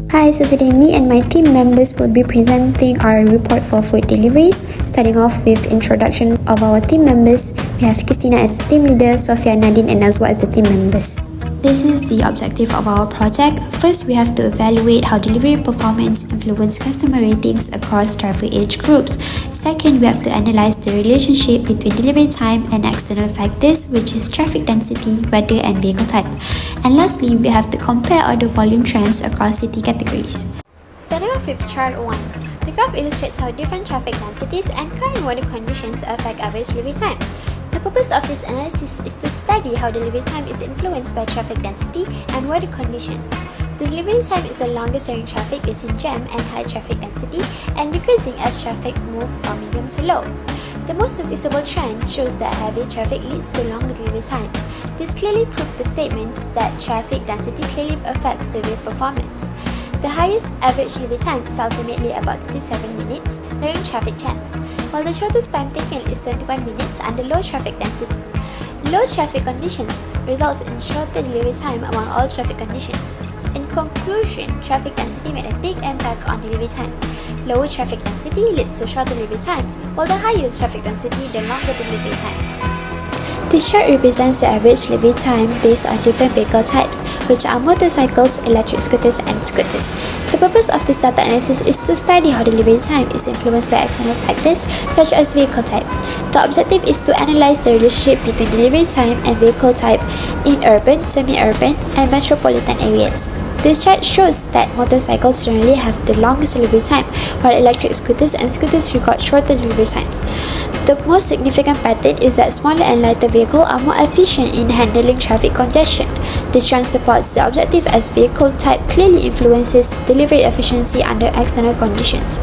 Hi, so today me and my team members will be presenting our report for food deliveries. Starting off with introduction of our team members, we have Christina as the team leader, Sophia, Nadine and Nazwa as the team members. This is the objective of our project. First, we have to evaluate how delivery performance influences customer ratings across traffic age groups. Second, we have to analyze the relationship between delivery time and external factors, which is traffic density, weather, and vehicle type. And lastly, we have to compare order volume trends across city categories. Starting off with chart 1. The graph illustrates how different traffic densities and current weather conditions affect average delivery time. The purpose of this analysis is to study how delivery time is influenced by traffic density and weather conditions. The delivery time is the longest during traffic is in jam and high traffic density and decreasing as traffic moves from medium to low. The most noticeable trend shows that heavy traffic leads to longer delivery times. This clearly proves the statements that traffic density clearly affects delivery performance. The highest average delivery time is ultimately about 37 minutes during traffic jams, while the shortest time taken is 21 minutes under low traffic density. Low traffic conditions results in shorter delivery time among all traffic conditions. In conclusion, traffic density made a big impact on delivery time. Lower traffic density leads to shorter delivery times, while the higher traffic density, the longer delivery time. This chart represents the average delivery time based on different vehicle types, which are motorcycles, electric scooters, and scooters. The purpose of this data analysis is to study how delivery time is influenced by external factors such as vehicle type. The objective is to analyze the relationship between delivery time and vehicle type in urban, semi-urban, and metropolitan areas. This chart shows that motorcycles generally have the longest delivery time, while electric scooters and scooters record shorter delivery times. The most significant pattern is that smaller and lighter vehicles are more efficient in handling traffic congestion. This trend supports the objective as vehicle type clearly influences delivery efficiency under external conditions.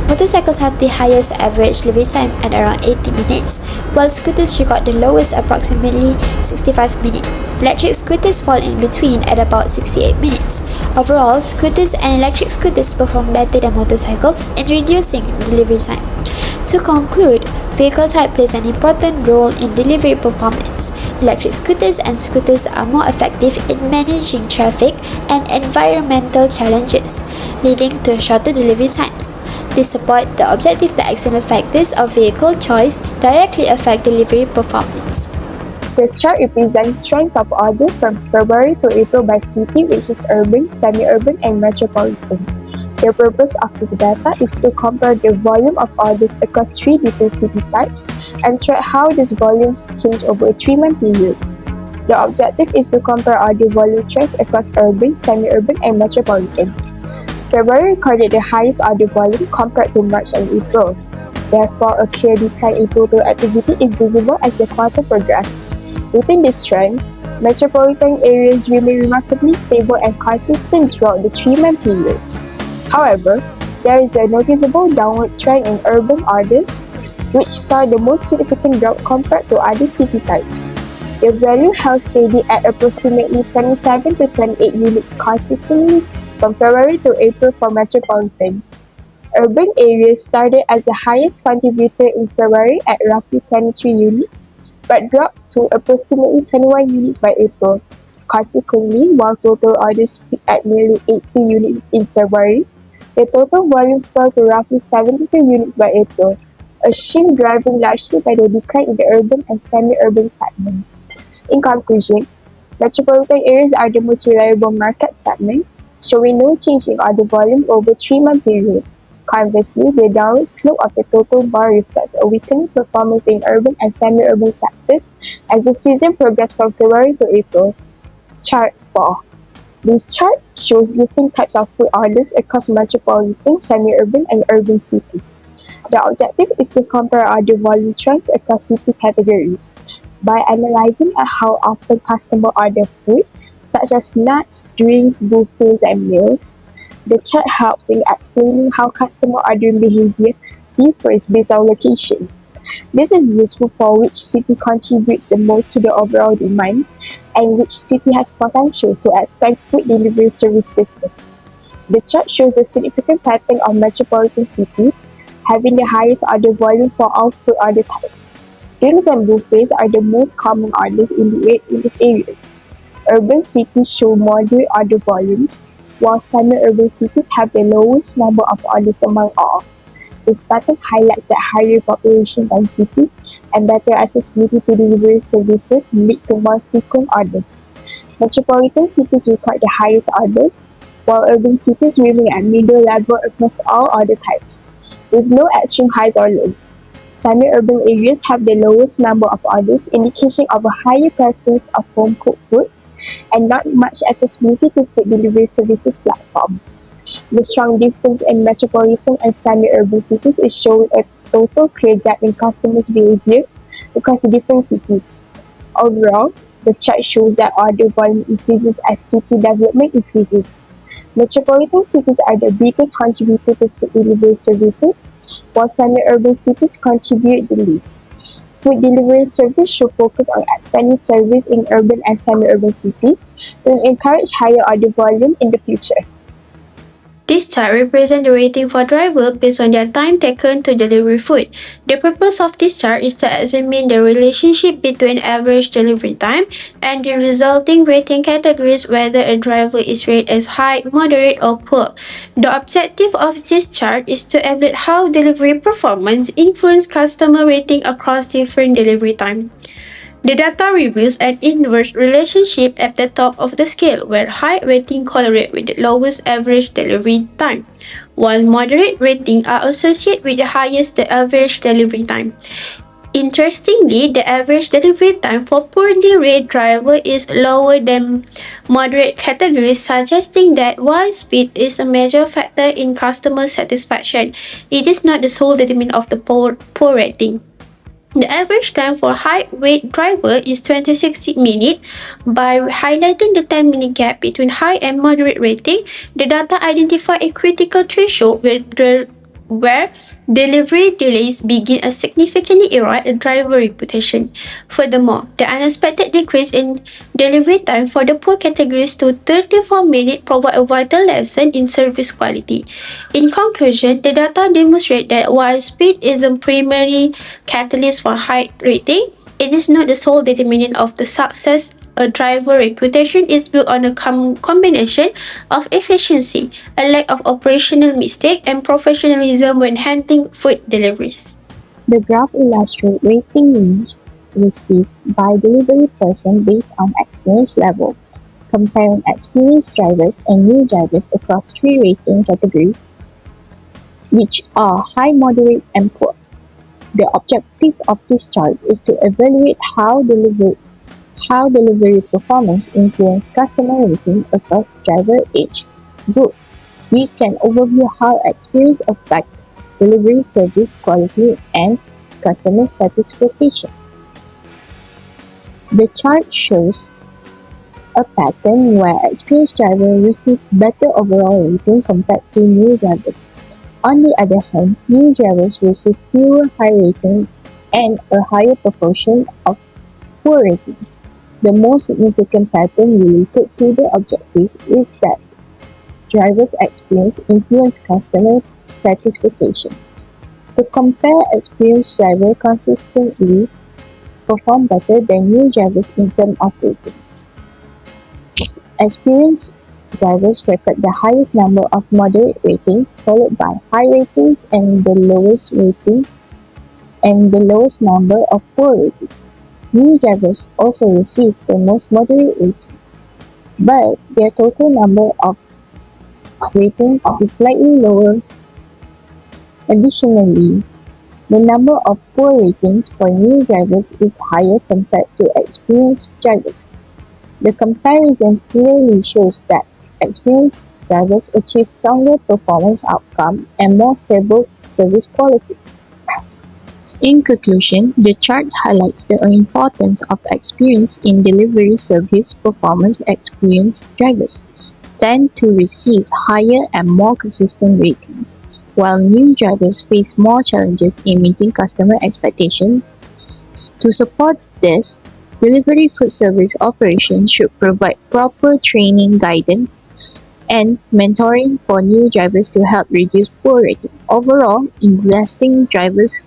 Motorcycles have the highest average delivery time at around 80 minutes, while scooters record the lowest, approximately 65 minutes. Electric scooters fall in between at about 68 minutes. Overall, scooters and electric scooters perform better than motorcycles in reducing delivery time. To conclude, vehicle type plays an important role in delivery performance. Electric scooters and scooters are more effective in managing traffic and environmental challenges, leading to shorter delivery times. They support the objective that external factors of vehicle choice directly affect delivery performance. The chart represents trends of orders from February to April by city, which is urban, semi-urban, and metropolitan. The purpose of this data is to compare the volume of orders across three different city types and track how these volumes change over a 3-month period. The objective is to compare order volume trends across urban, semi-urban, and metropolitan. February recorded the highest order volume compared to March and April. Therefore, a clear decline in total activity is visible as the quarter progresses. Within this trend, metropolitan areas remain remarkably stable and consistent throughout the 3-month period. However, there is a noticeable downward trend in urban orders, which saw the most significant drop compared to other city types. The value held steady at approximately 27 to 28 units consistently from February to April for metropolitan. Urban areas started as the highest contributor in February at roughly 23 units, but dropped to approximately 21 units by April. Consequently, while total orders peaked at nearly 80 units in February, the total volume fell to roughly 72 units by April, a shift driven largely by the decline in the urban and semi-urban segments. In conclusion, metropolitan areas are the most reliable market segment, showing no change in order volume over a 3-month period. Conversely, the downward slope of the total bar reflects a weakening performance in urban and semi-urban sectors as the season progressed from February to April. Chart 4. This chart shows different types of food orders across metropolitan, semi-urban, and urban cities. The objective is to compare order volume trends across city categories. By analyzing how often customers order food, such as snacks, drinks, buffets, and meals, the chart helps in explaining how customer ordering behavior differs based on location. This is useful for which city contributes the most to the overall demand and which city has potential to expand food delivery service business. The chart shows a significant pattern of metropolitan cities having the highest order volume for all food order types. Drinks and buffets are the most common orders in these areas. Urban cities show moderate order volumes, while semi-urban cities have the lowest number of orders among all. This pattern highlights that higher population density and better accessibility to delivery services lead to more frequent orders. Metropolitan cities record the highest orders, while urban cities remain at middle level across all order types, with no extreme highs or lows. Semi-urban areas have the lowest number of orders, indication of a higher preference of home-cooked foods and not much accessibility to food delivery services platforms. The strong difference in metropolitan and semi-urban cities is showing a total clear gap in customers' behavior across the different cities. Overall, the chart shows that order volume increases as city development increases. Metropolitan cities are the biggest contributor to food delivery services, while semi-urban cities contribute the least. Food delivery service should focus on expanding service in urban and semi-urban cities to encourage higher order volume in the future. This chart represents the rating for drivers based on their time taken to deliver food. The purpose of this chart is to examine the relationship between average delivery time and the resulting rating categories, whether a driver is rated as high, moderate, or poor. The objective of this chart is to evaluate how delivery performance influences customer rating across different delivery times. The data reveals an inverse relationship at the top of the scale, where high rating correlate with the lowest average delivery time, while moderate ratings are associated with the highest average delivery time. Interestingly, the average delivery time for poorly rated driver is lower than moderate categories, suggesting that while speed is a major factor in customer satisfaction, it is not the sole determinant of the poor rating. The average time for high-rate driver is 26 minutes. By highlighting the 10-minute gap between high and moderate rating, the data identify a critical threshold where delivery delays begin to significantly erode a driver reputation. Furthermore, the unexpected decrease in delivery time for the poor categories to 34 minutes provide a vital lesson in service quality. In conclusion, the data demonstrate that while speed is a primary catalyst for high rating, it is not the sole determinant of the success. A driver reputation is built on a combination of efficiency, a lack of operational mistake, and professionalism when handling food deliveries. The graph illustrates rating range received by delivery person based on experience level, comparing experienced drivers and new drivers across three rating categories, which are high, moderate, and poor. The objective of this chart is to evaluate how delivery performance influences customer rating across driver age group. We can overview how experience affects delivery service quality and customer satisfaction. The chart shows a pattern where experienced drivers receive better overall rating compared to new drivers. On the other hand, new drivers receive fewer high ratings and a higher proportion of poor ratings. The most significant pattern related to the objective is that drivers' experience influences customer satisfaction. To compare, experienced drivers consistently perform better than new drivers in terms of rating. Experienced drivers record the highest number of moderate ratings, followed by high ratings and the lowest number of poor ratings. New drivers also receive the most moderate ratings, but their total number of ratings is slightly lower. Additionally, the number of poor ratings for new drivers is higher compared to experienced drivers. The comparison clearly shows that experienced drivers achieve stronger performance outcomes and more stable service quality. In conclusion, the chart highlights the importance of experience in delivery service performance. Experienced drivers tend to receive higher and more consistent ratings, while new drivers face more challenges in meeting customer expectations. To support this, delivery food service operations should provide proper training, guidance, and mentoring for new drivers to help reduce poor rating. Overall, investing drivers'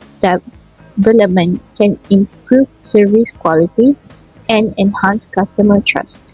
development can improve service quality and enhance customer trust.